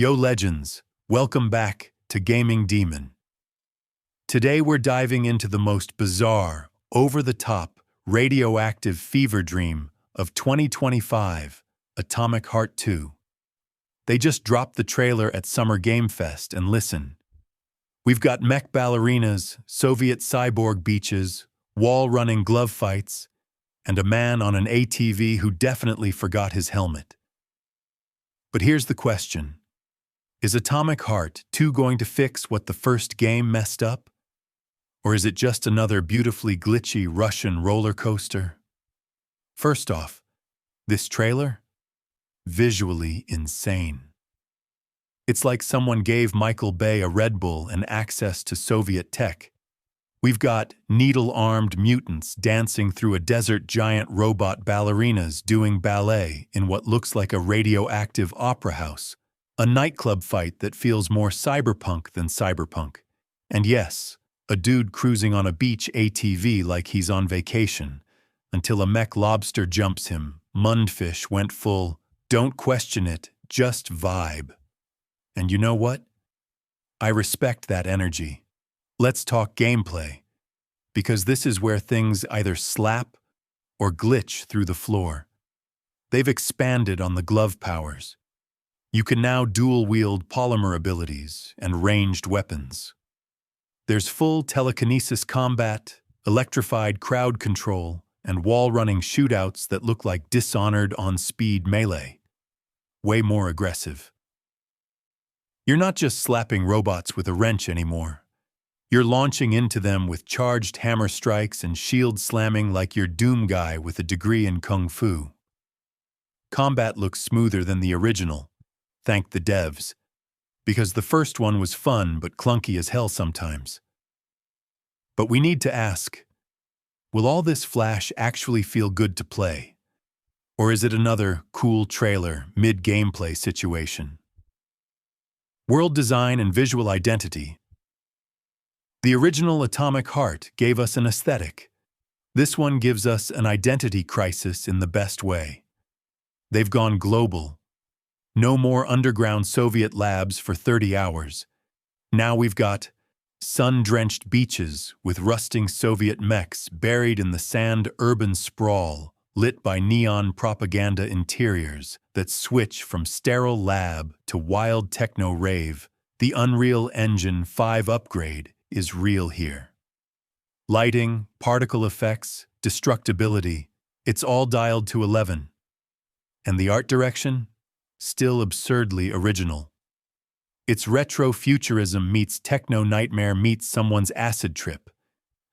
Yo legends, welcome back to Gaming Demon. Today we're diving into the most bizarre, over-the-top, radioactive fever dream of 2025, Atomic Heart 2. They just dropped the trailer at Summer Game Fest and listen. We've got mech ballerinas, Soviet cyborg beaches, wall-running glove fights, and a man on an ATV who definitely forgot his helmet. But here's the question. Is Atomic Heart 2 going to fix what the first game messed up? Or is it just another beautifully glitchy Russian roller coaster? First off, this trailer? Visually insane. It's like someone gave Michael Bay a Red Bull and access to Soviet tech. We've got needle-armed mutants dancing through a desert giant robot ballerinas doing ballet in what looks like a radioactive opera house. A nightclub fight that feels more cyberpunk than cyberpunk. And yes, a dude cruising on a beach ATV like he's on vacation, until a mech lobster jumps him. Mundfish went full, don't question it, just vibe. And you know what? I respect that energy. Let's talk gameplay, because this is where things either slap or glitch through the floor. They've expanded on the glove powers. You can now dual-wield polymer abilities and ranged weapons. There's full telekinesis combat, electrified crowd control, and wall-running shootouts that look like Dishonored on-speed melee. Way more aggressive. You're not just slapping robots with a wrench anymore. You're launching into them with charged hammer strikes and shield slamming like you're Doom Guy with a degree in Kung Fu. Combat looks smoother than the original. Thank the devs, because the first one was fun but clunky as hell sometimes. But we need to ask, will all this flash actually feel good to play? Or is it another cool trailer, mid-gameplay situation? World design and visual identity. The original Atomic Heart gave us an aesthetic. This one gives us an identity crisis in the best way. They've gone global. No more underground Soviet labs for 30 hours. Now we've got sun-drenched beaches with rusting Soviet mechs buried in the sand urban sprawl, lit by neon propaganda interiors that switch from sterile lab to wild techno-rave. The Unreal Engine 5 upgrade is real here. Lighting, particle effects, destructibility, it's all dialed to 11. And the art direction? Still absurdly original. It's retro-futurism meets techno-nightmare meets someone's acid trip.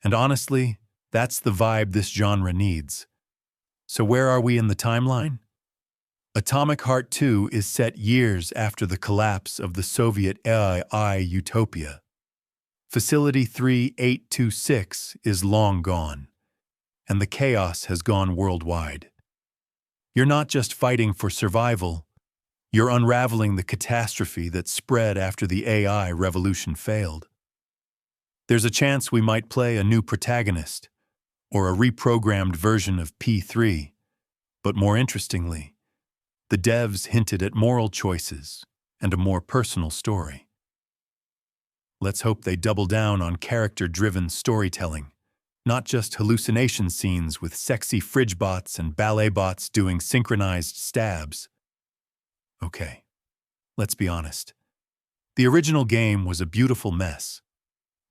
And honestly, that's the vibe this genre needs. So where are we in the timeline? Atomic Heart 2 is set years after the collapse of the Soviet AI utopia. Facility 3826 is long gone, and the chaos has gone worldwide. You're not just fighting for survival, you're unraveling the catastrophe that spread after the AI revolution failed. There's a chance we might play a new protagonist, or a reprogrammed version of P3, but more interestingly, the devs hinted at moral choices and a more personal story. Let's hope they double down on character-driven storytelling, not just hallucination scenes with sexy fridge bots and ballet bots doing synchronized stabs. Okay, let's be honest. The original game was a beautiful mess.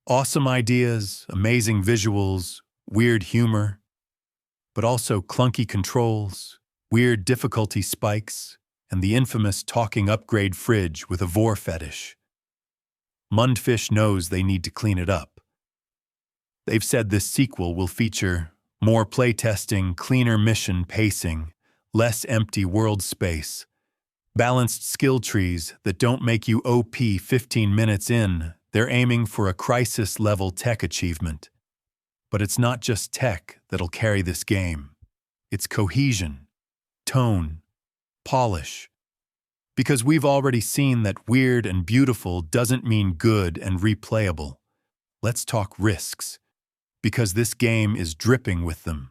Awesome ideas, amazing visuals, weird humor, but also clunky controls, weird difficulty spikes, and the infamous talking upgrade fridge with a vor fetish. Mundfish knows they need to clean it up. They've said this sequel will feature more playtesting, cleaner mission pacing, less empty world space, balanced skill trees that don't make you OP 15 minutes in. They're aiming for a crisis-level tech achievement. But it's not just tech that'll carry this game. It's cohesion, tone, polish. Because we've already seen that weird and beautiful doesn't mean good and replayable. Let's talk risks, because this game is dripping with them.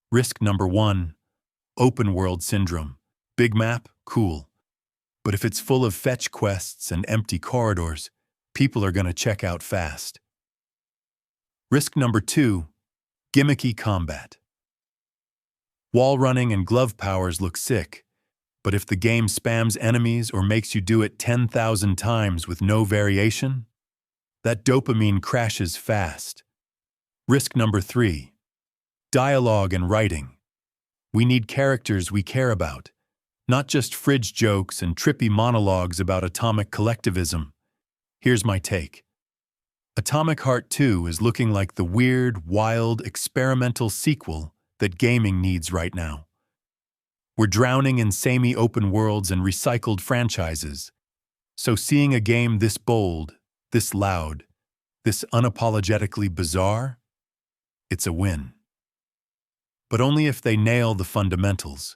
Risk number 1, open world syndrome. Big map, cool. But if it's full of fetch quests and empty corridors, people are going to check out fast. Risk number 2, gimmicky combat. Wall running and glove powers look sick, but if the game spams enemies or makes you do it 10,000 times with no variation, that dopamine crashes fast. Risk number 3, dialogue and writing. We need characters we care about, not just fridge jokes and trippy monologues about atomic collectivism. Here's my take. Atomic Heart 2 is looking like the weird, wild, experimental sequel that gaming needs right now. We're drowning in samey open worlds and recycled franchises, so seeing a game this bold, this loud, this unapologetically bizarre, it's a win. But only if they nail the fundamentals.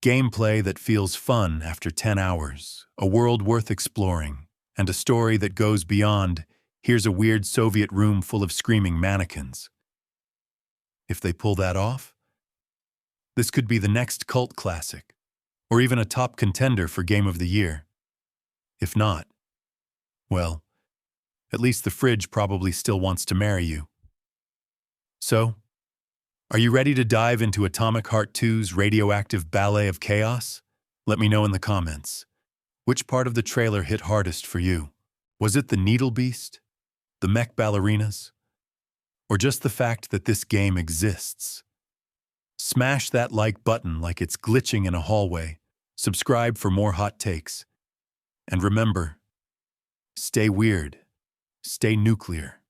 Gameplay that feels fun after 10 hours, a world worth exploring, and a story that goes beyond, here's a weird Soviet room full of screaming mannequins. If they pull that off, this could be the next cult classic, or even a top contender for Game of the Year. If not, well, at least the fridge probably still wants to marry you. So, are you ready to dive into Atomic Heart 2's radioactive ballet of chaos? Let me know in the comments. Which part of the trailer hit hardest for you? Was it the needle beast? The mech ballerinas? Or just the fact that this game exists? Smash that like button like it's glitching in a hallway. Subscribe for more hot takes. And remember, stay weird, stay nuclear.